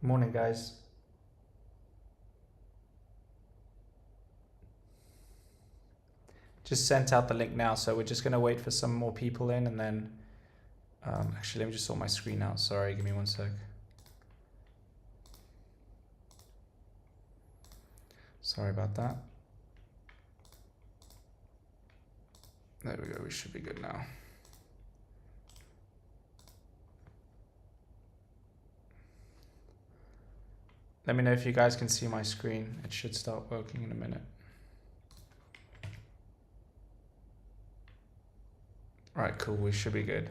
Morning, guys. Just sent out the link now, so we're just gonna wait for some more people in, and then actually let me just sort my screen out. Sorry, give me one sec. Sorry about that. There we go, we should be good now. Let me know if you guys can see my screen. It should start working in a minute. All right, cool, we should be good.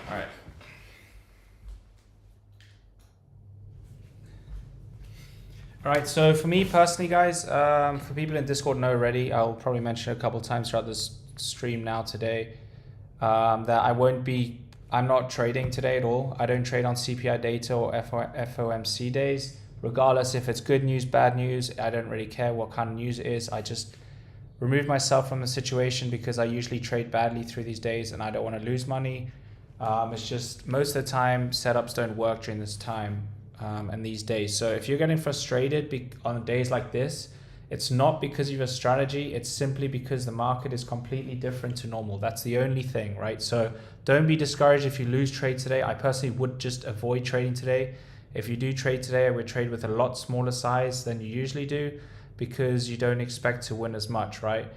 All right. All right, so for me personally, guys, for people in Discord know already, I'll probably mention a couple times throughout this stream now today, that I'm not trading today at all. I don't trade on CPI data or FOMC days. Regardless if it's good news, bad news, I don't really care what kind of news it is. I just remove myself from the situation because I usually trade badly through these days and I don't want to lose money. It's just most of the time setups don't work during this time and these days. So if you're getting frustrated on days like this, it's not because of your strategy. It's simply because the market is completely different to normal. That's the only thing, right? So don't be discouraged if you lose trade today. I personally would just avoid trading today. If you do trade today, I would trade with a lot smaller size than you usually do because you don't expect to win as much, right?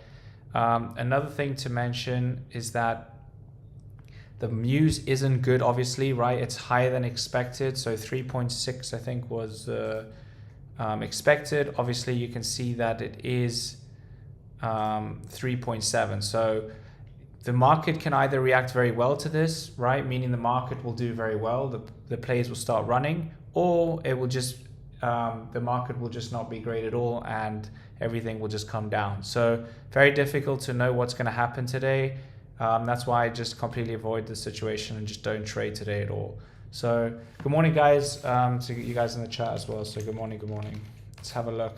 Another thing to mention is that the news isn't good, obviously, right? It's higher than expected. So 3.6, I think, was expected. Obviously, you can see that it is 3.7. So the market can either react very well to this, right? Meaning the market will do very well. The players will start running, or it will just the market will just not be great at all and everything will just come down. So very difficult to know what's going to happen today. That's why I just completely avoid the situation and just don't trade today at all. So good morning, guys, to you guys in the chat as well. So good morning, good morning. Let's have a look.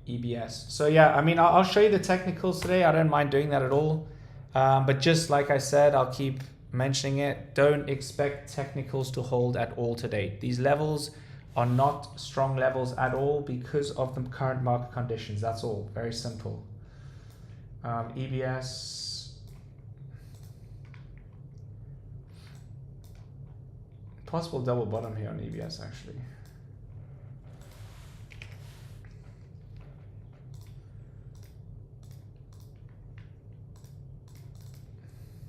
EBS. So yeah, I mean, I'll show you the technicals today. I don't mind doing that at all. But just like I said, I'll keep mentioning it. Don't expect technicals to hold at all today. These levels are not strong levels at all because of the current market conditions. That's all. Very simple. EBS. Possible double bottom here on EBS actually.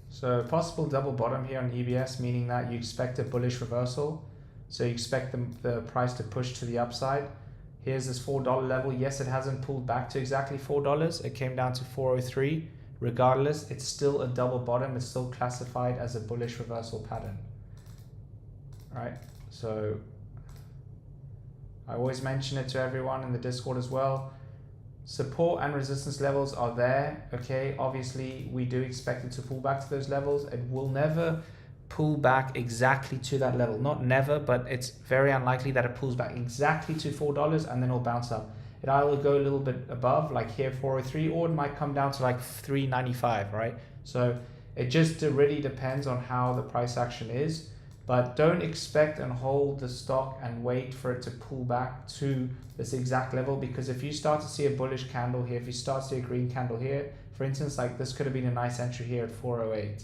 So possible double bottom here on EBS, meaning that you expect a bullish reversal. So you expect the price to push to the upside. Here's this $4 level. Yes, it hasn't pulled back to exactly $4. It came down to 403. Regardless, it's still a double bottom. It's still classified as a bullish reversal pattern. All right, so I always mention it to everyone in the Discord as well. Support and resistance levels are there, okay? Obviously, we do expect it to pull back to those levels. It will never pull back exactly to that level. Not never, but it's very unlikely that it pulls back exactly to $4 and then it'll bounce up. It either will go a little bit above, like here 403, or it might come down to like 395, right? So it just really depends on how the price action is. But don't expect and hold the stock and wait for it to pull back to this exact level, because if you start to see a bullish candle here, if you start to see a green candle here, for instance, like this could have been a nice entry here at 408.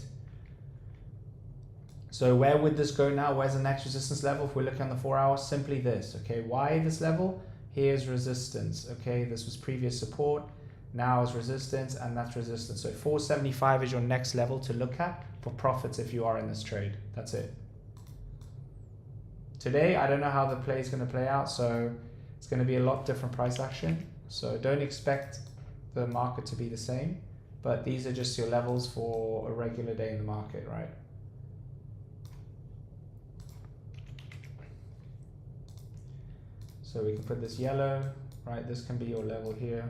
So where would this go now? Where's the next resistance level? If we're looking on the 4 hours, simply this, okay? Why this level? Here's resistance, okay? This was previous support, now is resistance, and that's resistance. So 475 is your next level to look at for profits if you are in this trade. That's it. Today, I don't know how the play is going to play out, so it's going to be a lot different price action. So don't expect the market to be the same, but these are just your levels for a regular day in the market, right? So we can put this yellow, right? This can be your level here.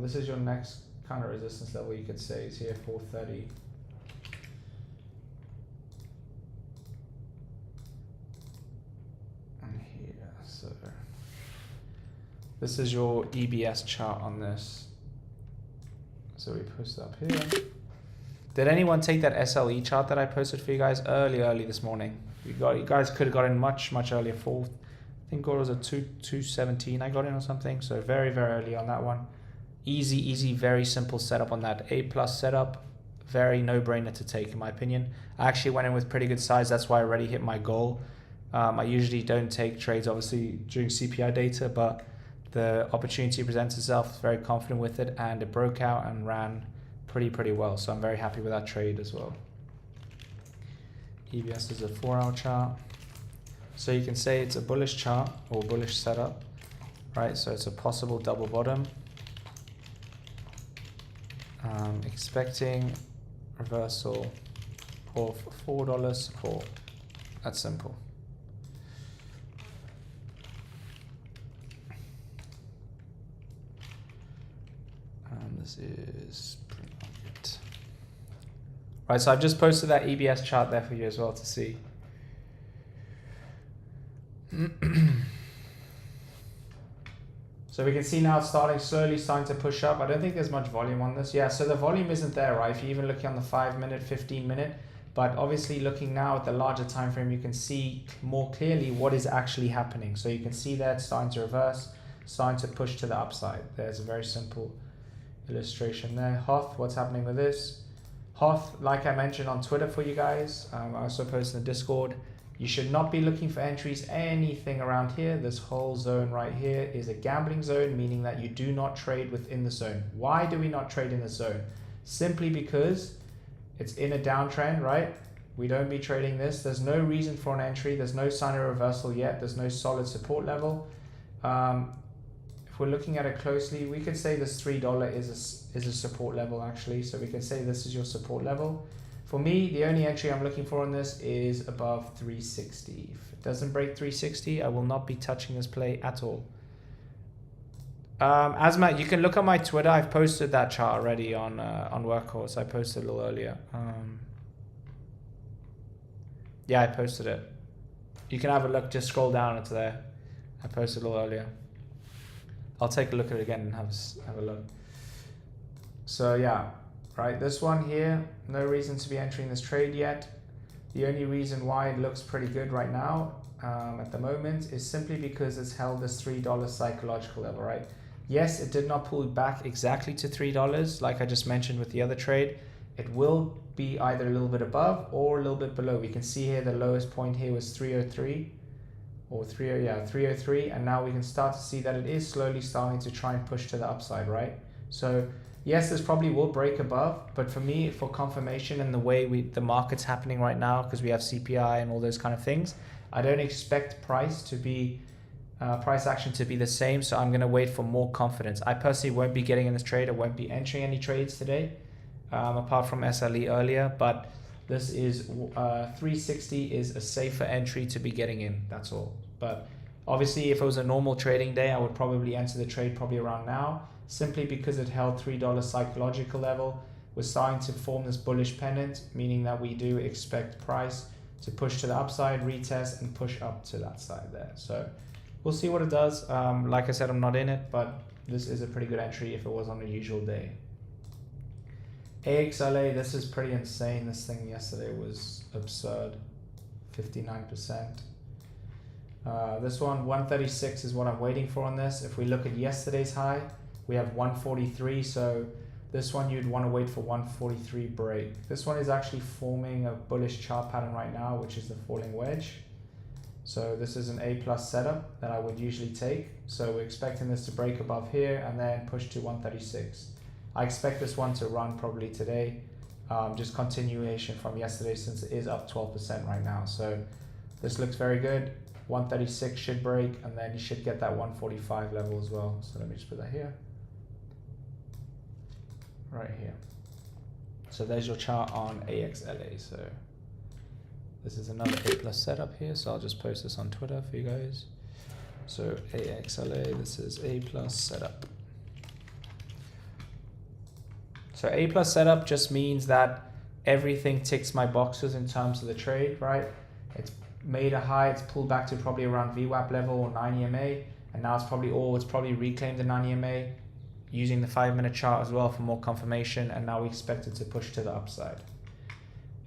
This is your next kind of resistance level, you could say, is here 430. So this is your EBS chart on this. So we post up here. Did anyone take that SLE chart that I posted for you guys early this morning? You guys could have got in much earlier. I think it was a 217 I got in or something. So very early on that one. Easy, very simple setup on that. A+ setup. Very no-brainer to take in my opinion. I actually went in with pretty good size. That's why I already hit my goal. I usually don't take trades obviously during CPI data, but the opportunity presents itself, very confident with it, and it broke out and ran pretty well. So I'm very happy with that trade as well. EBS is a 4-hour chart. So you can say it's a bullish chart or bullish setup, right? So it's a possible double bottom. Expecting reversal of $4 support. That's simple. This is pretty much it. Right, so I've just posted that EBS chart there for you as well to see. So we can see now it's slowly starting to push up. I don't think there's much volume on this. Yeah, so the volume isn't there, right? If you're even looking on the 5-minute, 15-minute, but obviously looking now at the larger time frame, you can see more clearly what is actually happening. So you can see that it's starting to reverse, starting to push to the upside. There's a very simple illustration there. Hoth, what's happening with this? Hoth, like I mentioned on Twitter for you guys, I also posted in the Discord, you should not be looking for entries anything around here. This whole zone right here is a gambling zone, meaning that you do not trade within the zone. Why do we not trade in the zone? Simply because it's in a downtrend, right? We don't be trading this. There's no reason for an entry. There's no sign of reversal yet. There's no solid support level. If we're looking at it closely, we could say this $3 is a support level actually. So we can say this is your support level. For me, the only entry I'm looking for on this is above 360. If it doesn't break 360, I will not be touching this play at all. Asmat, you can look at my Twitter. I've posted that chart already on Workhorse. I posted a little earlier. Yeah, I posted it. You can have a look. Just scroll down. It's there. I posted a little earlier. I'll take a look at it again and have a look. So yeah. Right, this one here, no reason to be entering this trade yet. The only reason why it looks pretty good right now at the moment is simply because it's held this $3 psychological level, right? Yes, it did not pull back exactly to $3, like I just mentioned with the other trade. It will be either a little bit above or a little bit below. We can see here the lowest point here was 303 or 303, and now we can start to see that it is slowly starting to try and push to the upside, right? So yes, this probably will break above, but for me, for confirmation and the way the market's happening right now, because we have CPI and all those kind of things, I don't expect price action to be the same. So I'm going to wait for more confidence. I personally won't be getting in this trade. I won't be entering any trades today, apart from SLE earlier. But this is 360 is a safer entry to be getting in. That's all. But obviously, if it was a normal trading day, I would probably enter the trade probably around now. Simply because it held $3 psychological level. We're starting to form this bullish pennant, meaning that we do expect price to push to the upside, retest, and push up to that side there. So we'll see what it does. Like I said, I'm not in it, but this is a pretty good entry if it was on a usual day. AXLA, this is pretty insane. This thing yesterday was absurd, 59%. This one, 136 is what I'm waiting for on this. If we look at yesterday's high, we have 143, so this one you'd want to wait for 143 break. This one is actually forming a bullish chart pattern right now, which is the falling wedge. So this is an A+ setup that I would usually take. So we're expecting this to break above here and then push to 136. I expect this one to run probably today, just continuation from yesterday since it is up 12% right now. So this looks very good. 136 should break and then you should get that 145 level as well. So let me just put that here. Right here. So there's your chart on AXLA. So this is another A+ setup here. So I'll just post this on Twitter for you guys. So AXLA, this is A+ setup. So A+ setup just means that everything ticks my boxes in terms of the trade, right? It's made a high, it's pulled back to probably around VWAP level or 9 EMA, and now it's probably reclaimed the 9 EMA. using the 5-minute chart as well for more confirmation, and now we expect it to push to the upside.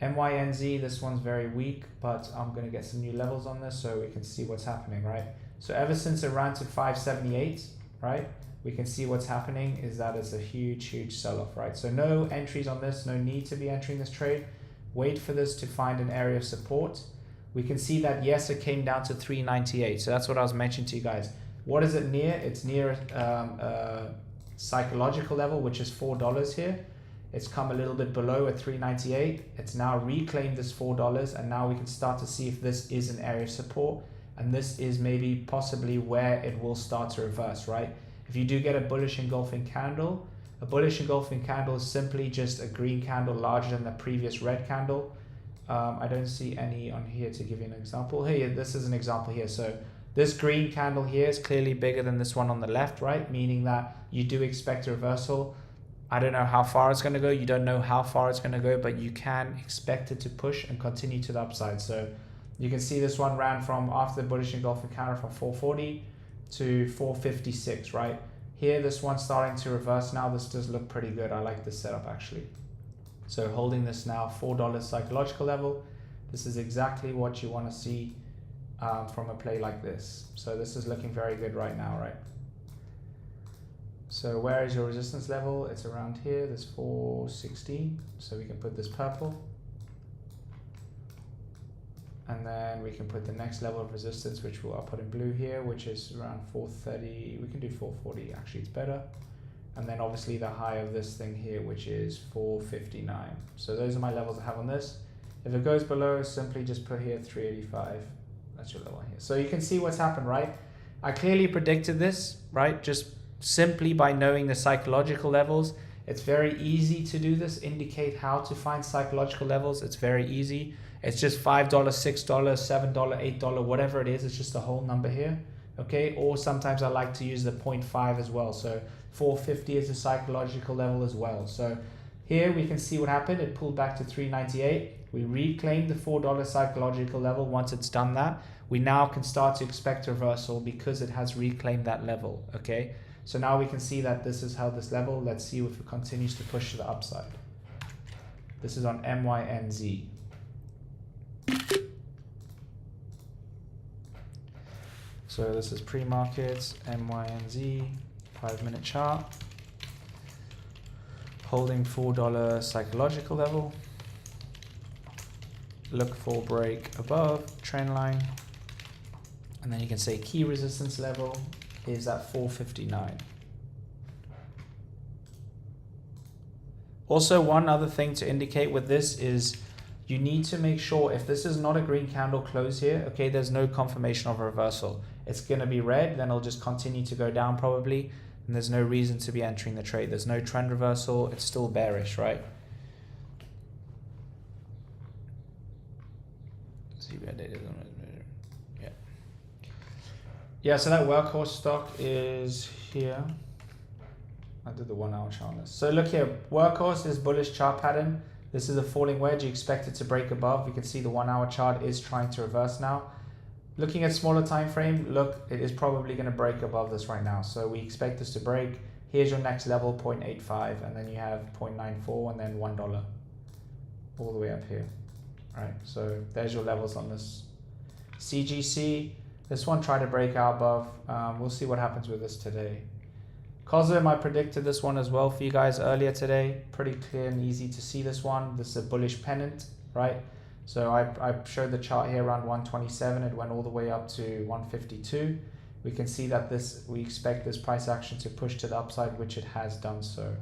MYNZ, this one's very weak, but I'm going to get some new levels on this so we can see what's happening, right? So ever since it ran to 578, right, we can see what's happening is that it's a huge sell-off, right? So no entries on this, no need to be entering this trade. Wait for this to find an area of support. We can see that, yes, it came down to 398. So that's what I was mentioning to you guys. What is it near? It's near psychological level, which is $4 here. It's come a little bit below at 398. It's now reclaimed this $4, and now we can start to see if this is an area of support, and this is maybe possibly where it will start to reverse, right? If you do get a bullish engulfing candle, a bullish engulfing candle is simply just a green candle larger than the previous red candle. I don't see any on here to give you an example. Hey, this is an example here. So this green candle here is clearly bigger than this one on the left, right? Meaning that you do expect a reversal. I don't know how far it's going to go. You don't know how far it's going to go, but you can expect it to push and continue to the upside. So you can see this one ran from after the bullish engulfing candle from 440 to 456, right? Here, this one's starting to reverse now. This does look pretty good. I like this setup actually. So holding this now, $4 psychological level. This is exactly what you want to see from a play like this. So this is looking very good right now, right? So where is your resistance level? It's around here, this 416. So we can put this purple. And then we can put the next level of resistance, which I'll put in blue here, which is around 430. We can do 440, actually it's better. And then obviously the high of this thing here, which is 459. So those are my levels I have on this. If it goes below, simply just put here 385. That's your level here. So you can see what's happened, right? I clearly predicted this, right? Just simply by knowing the psychological levels. It's very easy to do this, indicate how to find psychological levels. It's very easy. It's just $5, $6, $7, $8, whatever it is. It's just a whole number here, okay? Or sometimes I like to use the 0.5 as well. So 450 is a psychological level as well. So here we can see what happened. It pulled back to 398. We reclaimed the $4 psychological level. Once it's done that, we now can start to expect a reversal because it has reclaimed that level, okay? So now we can see that this is held this level. Let's see if it continues to push to the upside. This is on MYNZ. So this is pre-markets, MYNZ, 5-minute chart. Holding $4 psychological level. Look for break above trend line. And then you can say key resistance level is at 459. Also, one other thing to indicate with this is you need to make sure if this is not a green candle close here, okay, there's no confirmation of a reversal. It's going to be red, then it'll just continue to go down probably, and there's no reason to be entering the trade. There's no trend reversal, it's still bearish, right? Yeah, so that workhorse stock is here. I did the 1 hour chart on this. So look here, workhorse is bullish chart pattern. This is a falling wedge. You expect it to break above. You can see the 1 hour chart is trying to reverse now. Looking at smaller time frame, look, it is probably going to break above this right now. So we expect this to break. Here's your next level, 0.85, and then you have 0.94 and then $1 all the way up here. All right, so there's your levels on this. CGC, this one tried to break out above. We'll see what happens with this today. COSM, I predicted this one as well for you guys earlier today. Pretty clear and easy to see this one. This is a bullish pennant, right? So I showed the chart here around 127. It went all the way up to 152. We can see that we expect this price action to push to the upside, which it has done so.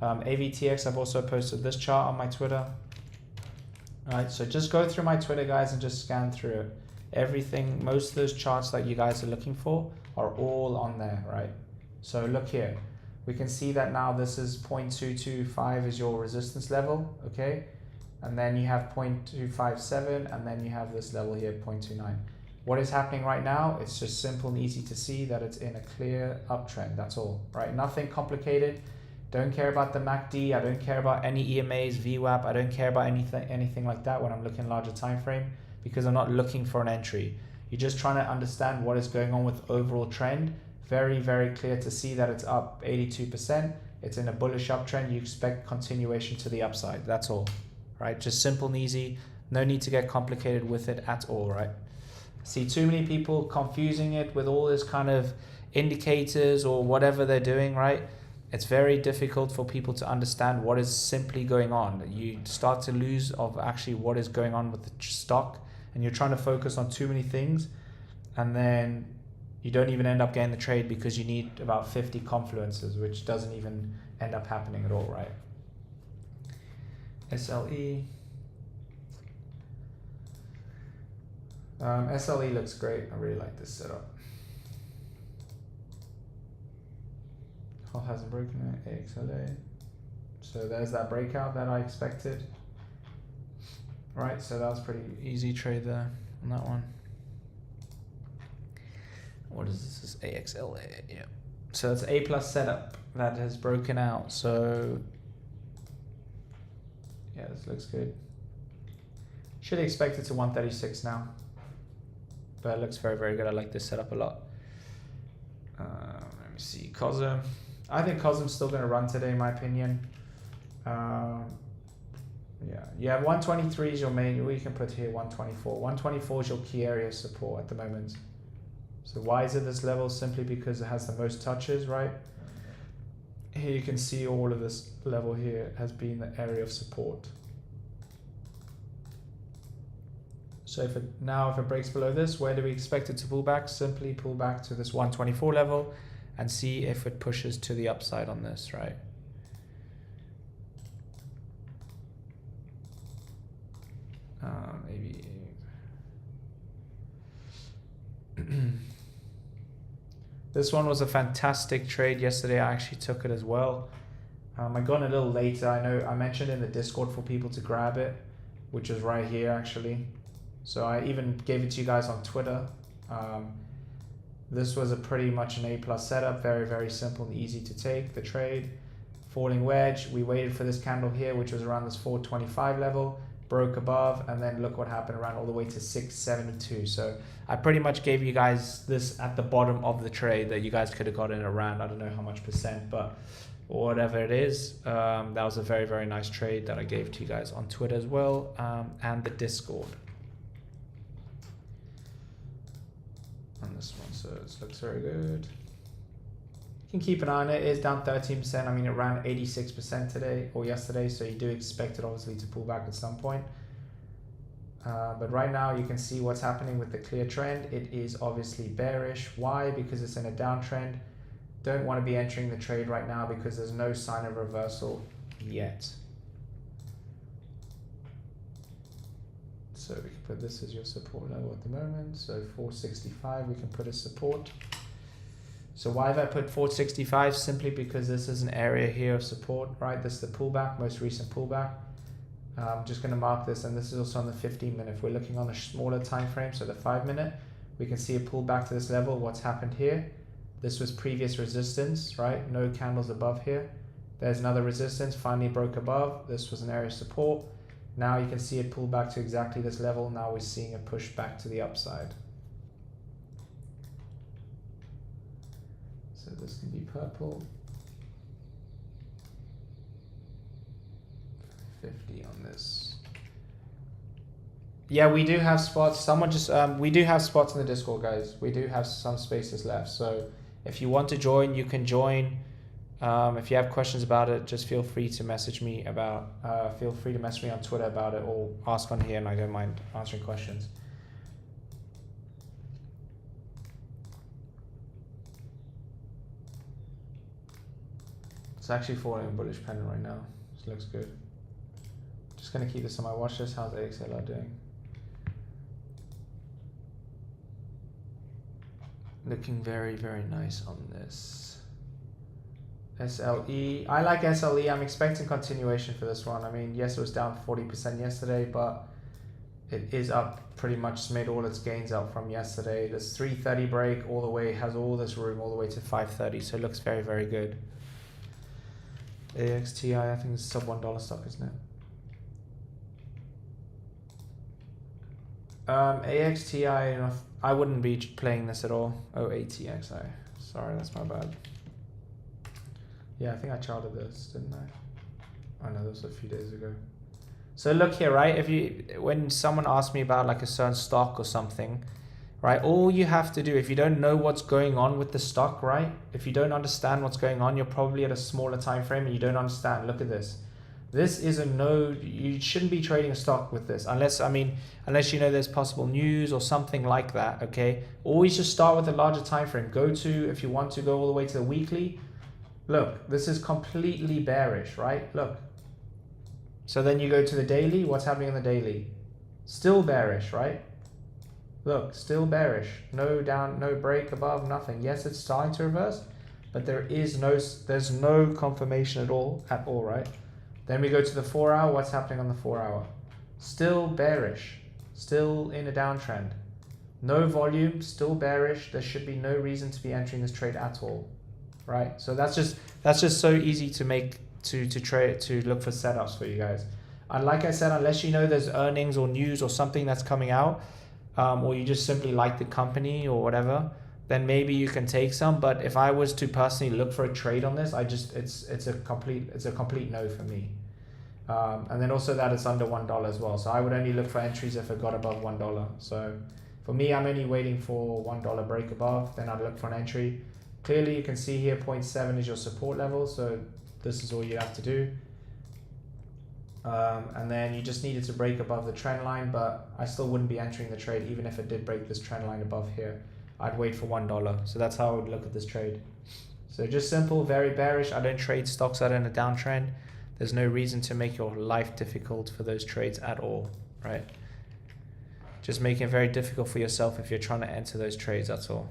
AVTX, I've also posted this chart on my Twitter. All right, so just go through my Twitter, guys, and just scan through it. Everything, most of those charts that you guys are looking for are all on there, right? So look here, we can see that now this is 0.225 is your resistance level, okay? And then you have 0.257, and then you have this level here, 0.29. What is happening right now? It's just simple and easy to see that it's in a clear uptrend, that's all, right? Nothing complicated. Don't care about the MACD, I don't care about any EMAs, VWAP, I don't care about anything like that when I'm looking larger time frame, because I'm not looking for an entry. You're just trying to understand what is going on with overall trend. Very, very clear to see that it's up 82%. It's in a bullish uptrend. You expect continuation to the upside. That's all, right? Just simple and easy. No need to get complicated with it at all, right? See too many people confusing it with all this kind of indicators or whatever they're doing, right? It's very difficult for people to understand what is simply going on. You start to lose of actually what is going on with the stock, and you're trying to focus on too many things, and then you don't even end up getting the trade because you need about 50 confluences, which doesn't even end up happening at all, right? SLE. SLE looks great. I really like this setup. Oh, hasn't broken it. AXLA. So there's that breakout that I expected. Right, so that was pretty easy trade there on that one. What is this? This is AXLA. Yeah. So it's A plus setup that has broken out. So yeah, this looks good. Should expect it to 136 now. But it looks very, very good. I like this setup a lot. Let me see. COSM. I think COSM's still going to run today, in my opinion. Yeah, 123 is your main. We can put here 124. 124 is your key area of support at the moment. So why is it this level? Simply because it has the most touches, right? Here you can see all of this level here has been the area of support. So if it breaks below this, where do we expect it to pull back? Simply pull back to this 124 level and see if it pushes to the upside on this, right? Maybe. This one was a fantastic trade yesterday. I actually took it as well. I got it a little later. I know I mentioned in the Discord for people to grab it, which is right here actually. So I even gave it to you guys on Twitter. This was a pretty much an A plus setup. Very, very simple and easy to take the trade. Falling wedge. We waited for this candle here, which was around this 425 level. Broke above, and then look what happened, around all the way to 672. So I pretty much gave you guys this at the bottom of the trade that you guys could have gotten around, I don't know how much percent, but whatever it is, that was a very, very nice trade that I gave to you guys on Twitter as well, and the Discord on this one. So this looks very good. You can keep an eye on it. It is down 13%. I mean, it ran 86% today or yesterday, so you do expect it obviously to pull back at some point. But right now you can see what's happening with the clear trend. It is obviously bearish. Why? Because it's in a downtrend. Don't want to be entering the trade right now because there's no sign of reversal yet. So we can put this as your support level at the moment. So 465, we can put as support. So why have I put 465? Simply because this is an area here of support, right? This is the pullback, most recent pullback. I'm just going to mark this, and this is also on the 15 minute. If we're looking on a smaller time frame, so the 5 minute, we can see a pullback to this level. What's happened here? This was previous resistance, right? No candles above here. There's another resistance, finally broke above. This was an area of support. Now you can see it pull back to exactly this level. Now we're seeing a push back to the upside. So this can be purple. 50 on this. Yeah, we do have spots. Someone just we do have spots in the Discord, guys. We do have some spaces left. So if you want to join, you can join. If you have questions about it, just feel free to message me about. Feel free to message me on Twitter about it, or ask on here, and I don't mind answering questions. It's actually falling in bullish pendant right now. This looks good. Just gonna keep this on my watch list. How's AXLR doing? Looking very, very nice on this. SLE. I like SLE. I'm expecting continuation for this one. I mean, yes, it was down 40% yesterday, but it is up pretty much. It's made all its gains up from yesterday. This 330 break all the way has all this room all the way to 530. So it looks very, very good. AXTI, I think it's sub $1 stock, isn't it? AXTI, I wouldn't be playing this at all. Oh, ATXI, Sorry, that's my bad. Yeah, I think I charted this, didn't I? Oh no, this was a few days ago. So look here, right? When someone asks me about like a certain stock or something, right? All you have to do, if you don't know what's going on with the stock, right? If you don't understand what's going on, you're probably at a smaller time frame and you don't understand. Look at this. This is a no, you shouldn't be trading a stock with this unless you know there's possible news or something like that, okay? Always just start with a larger time frame. If you want to go all the way to the weekly, look, this is completely bearish, right? Look. So then you go to the daily, what's happening on the daily? Still bearish, right? Look, still bearish. No down, no break above, nothing. Yes, it's starting to reverse, but there's no confirmation at all, right? Then we go to the 4 hour, what's happening on the 4 hour? Still bearish, still in a downtrend. No volume, still bearish. There should be no reason to be entering this trade at all, right? So that's just so easy to make, to trade, to look for setups for you guys. And like I said, unless you know there's earnings or news or something that's coming out, or you just simply like the company or whatever, then maybe you can take some. But if I was to personally look for a trade on this, it's a complete no for me. And then also that it's under $1 as well. So I would only look for entries if it got above $1. So for me, I'm only waiting for $1 break above, then I'd look for an entry. Clearly you can see here 0.7 is your support level. So this is all you have to do. And then you just needed to break above the trend line, but I still wouldn't be entering the trade even if it did break this trend line above here. I'd wait for $1. So that's how I would look at this trade. So just simple, very bearish. I don't trade stocks that are in a downtrend. There's no reason to make your life difficult for those trades at all, right? Just making it very difficult for yourself if you're trying to enter those trades, that's all.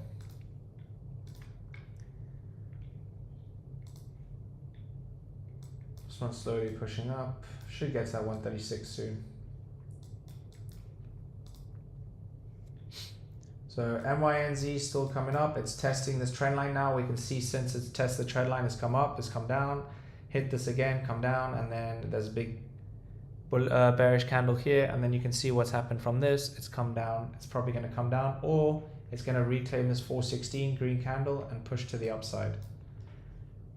This one's slowly pushing up. Should get to that 136 soon. So MYNZ still coming up. It's testing this trend line now. We can see since it's tested the trend line, it's come up, it's come down, hit this again, come down, and then there's a big bearish candle here, and then you can see what's happened from this. It's come down. It's probably going to come down, or it's going to reclaim this 416 green candle and push to the upside.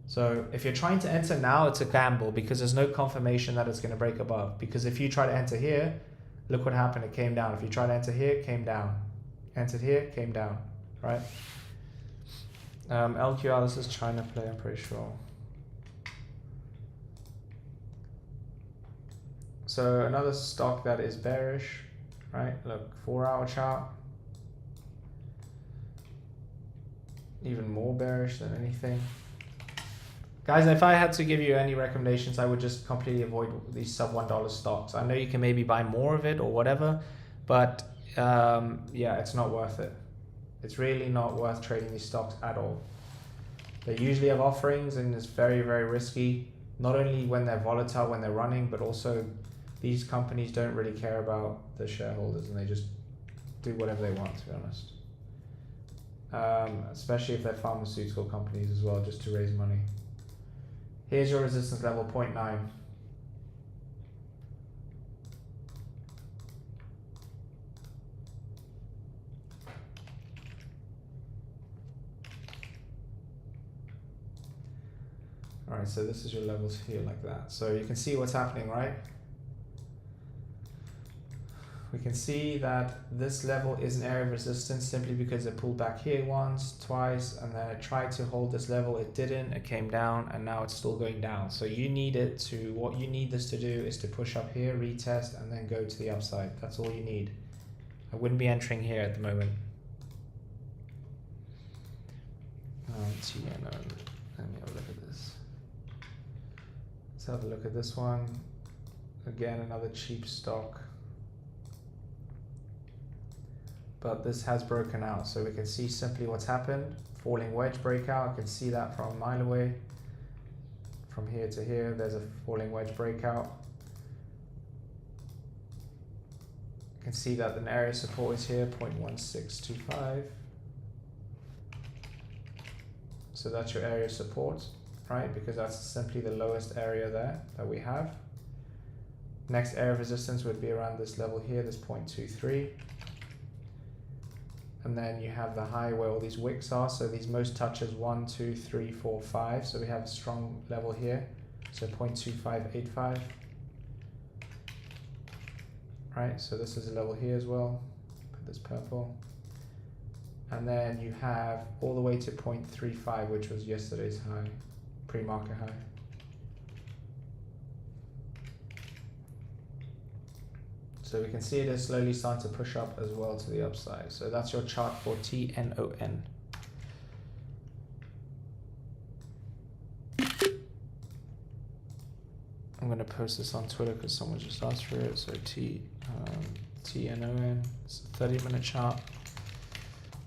So if you're trying to enter now, it's a gamble because there's no confirmation that it's going to break above. Because if you try to enter here, look what happened. It came down. If you try to enter here, it came down. Entered here, came down, right? LQR, this is China play, I'm pretty sure. So another stock that is bearish, right? Look, 4 hour chart. Even more bearish than anything. Guys, if I had to give you any recommendations, I would just completely avoid these sub $1 stocks. I know you can maybe buy more of it or whatever, but yeah, it's not worth it. It's really not worth trading these stocks at all. They usually have offerings and it's very, very risky. Not only when they're volatile, when they're running, but also these companies don't really care about the shareholders and they just do whatever they want, to be honest. Especially if they're pharmaceutical companies as well, just to raise money. Here's your resistance level, 0.9. All right, so this is your levels here like that. So you can see what's happening, right? We can see that this level is an area of resistance simply because it pulled back here once, twice, and then it tried to hold this level. It didn't, it came down, and now it's still going down. So you need it to, what you need this to do is to push up here, retest, and then go to the upside. That's all you need. I wouldn't be entering here at the moment. TNO, let me have a look at this. Let's have a look at this one. Again, another cheap stock. But this has broken out, so we can see simply what's happened. Falling wedge breakout, I can see that from a mile away. From here to here, there's a falling wedge breakout. You can see that an area of support is here, 0.1625. So that's your area of support, right? Because that's simply the lowest area there that we have. Next area of resistance would be around this level here, this 0.23. and then you have the high where all these wicks are. So these most touches 1, 2, 3, 4, 5. So we have a strong level here. So 0.2585. Right, so this is a level here as well. Put this purple. And then you have all the way to 0.35, which was yesterday's high, pre-market high. So we can see it is slowly starting to push up as well to the upside. So that's your chart for TNON. I'm going to post this on Twitter because someone just asked for it. So TNON, it's a 30-minute chart.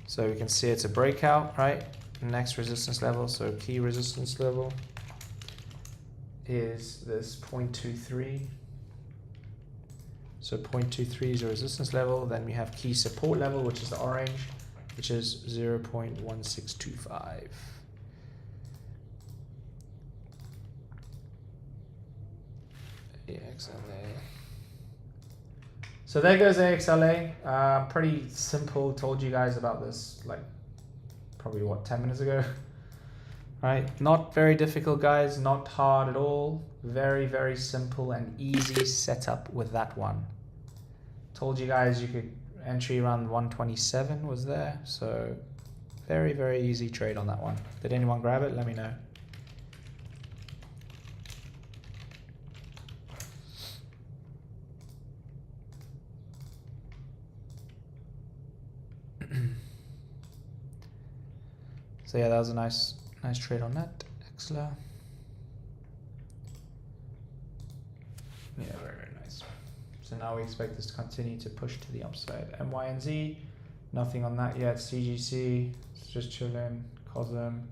So we can see it's a breakout, right? Next resistance level, so key resistance level is this 0.23. So 0.23 is a resistance level. Then we have key support level, which is the orange, which is 0.1625. AXLA. So there goes AXLA. Pretty simple. Told you guys about this like probably what, 10 minutes ago. Right, not very difficult, guys, not hard at all. Very, very simple and easy setup with that one. Told you guys you could entry around 127 was there. So very, very easy trade on that one. Did anyone grab it? Let me know. So yeah, that was a nice trade on that. Excellent. Yeah, very, very nice. So now we expect this to continue to push to the upside. MYNZ, nothing on that yet. CGC, it's just chilling. COSM.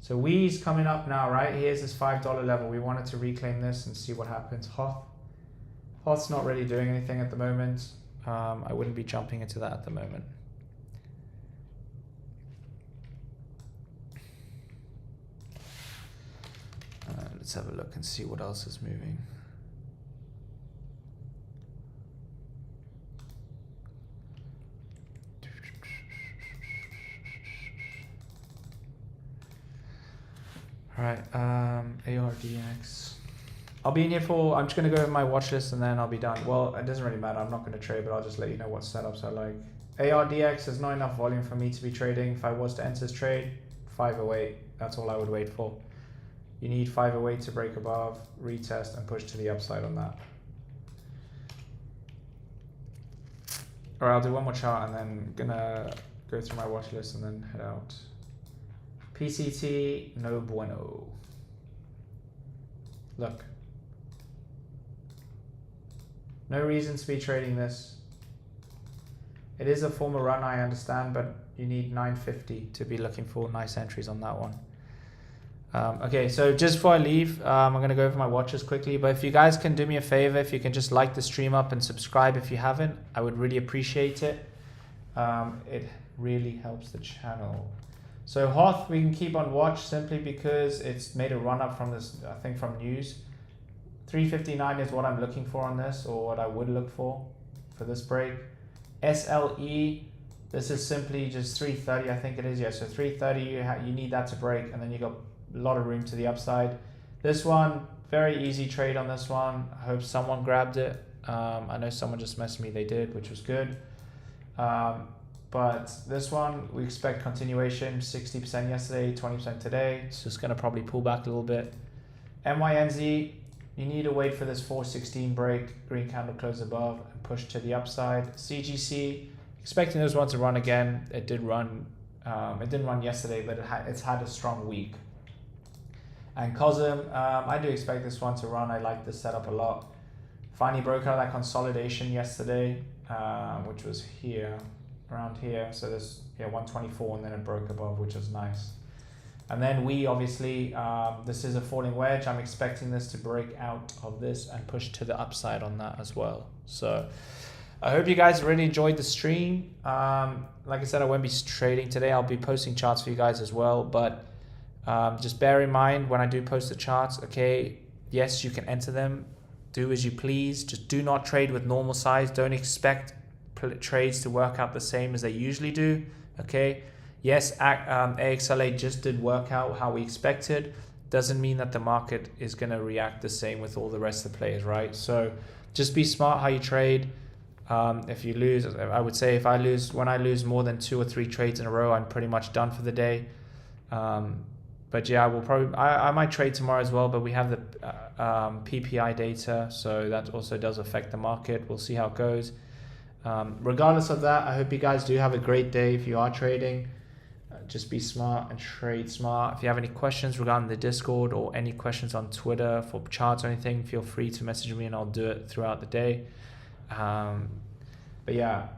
So WE's coming up now, right? Here's this $5 level. We wanted to reclaim this and see what happens. Hoth's not really doing anything at the moment. I wouldn't be jumping into that at the moment. Let's have a look and see what else is moving. All right, ARDX. I'll be in here for, I'm just gonna go over my watch list and then I'll be done. Well, it doesn't really matter, I'm not gonna trade, but I'll just let you know what setups I like. ARDX, there's not enough volume for me to be trading. If I was to enter this trade, 508, that's all I would wait for. You need 508 to break above, retest, and push to the upside on that. All right, I'll do one more chart and then gonna go through my watch list and then head out. PCT, no bueno. Look. No reason to be trading this. It is a former run, I understand, but you need 950 to be looking for nice entries on that one. Okay, so just before I leave, I'm going to go over my watches quickly, but if you guys can do me a favor, if you can just like the stream up and subscribe if you haven't, I would really appreciate it. It really helps the channel. So Hoth, we can keep on watch simply because it's made a run up from this, I think from news. 359 is what I'm looking for on this, or what I would look for this break. SLE, this is simply just 330, I think it is. Yeah, so 330, you need that to break, and then you got a lot of room to the upside. This one, very easy trade on this one. I hope someone grabbed it. I know someone just messaged me, they did, which was good. But this one, we expect continuation, 60% yesterday, 20% today. It's just going to probably pull back a little bit. MYNZ, you need to wait for this 416 break, green candle close above, and push to the upside. CGC, expecting this one to run again. It did run, it didn't run yesterday, but it's had a strong week. And COSM, I do expect this one to run. I like this setup a lot. Finally broke out that consolidation yesterday, which was here, around here. So this, yeah, 124, and then it broke above, which is nice. And then we obviously, this is a falling wedge. I'm expecting this to break out of this and push to the upside on that as well. So I hope you guys really enjoyed the stream. Like I said, I won't be trading today. I'll be posting charts for you guys as well. But just bear in mind when I do post the charts, okay, yes, you can enter them. Do as you please. Just do not trade with normal size. Don't expect trades to work out the same as they usually do. Okay, yes, AXLA just did work out how we expected. Doesn't mean that the market is going to react the same with all the rest of the players, right? So just be smart how you trade. If you lose, I would say when I lose more than 2 or 3 trades in a row, I'm pretty much done for the day. But yeah, I might trade tomorrow as well, but we have the PPI data, so that also does affect the market. We'll see how it goes. Regardless of that, I hope you guys do have a great day. If you are trading, just be smart and trade smart. If you have any questions regarding the Discord or any questions on Twitter for charts or anything, feel free to message me and I'll do it throughout the day. But yeah,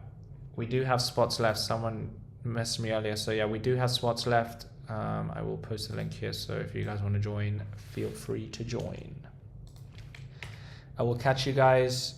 we do have spots left. Someone messaged me earlier, so yeah, we do have spots left. I will post the link here, so if you guys want to join, feel free to join. I will catch you guys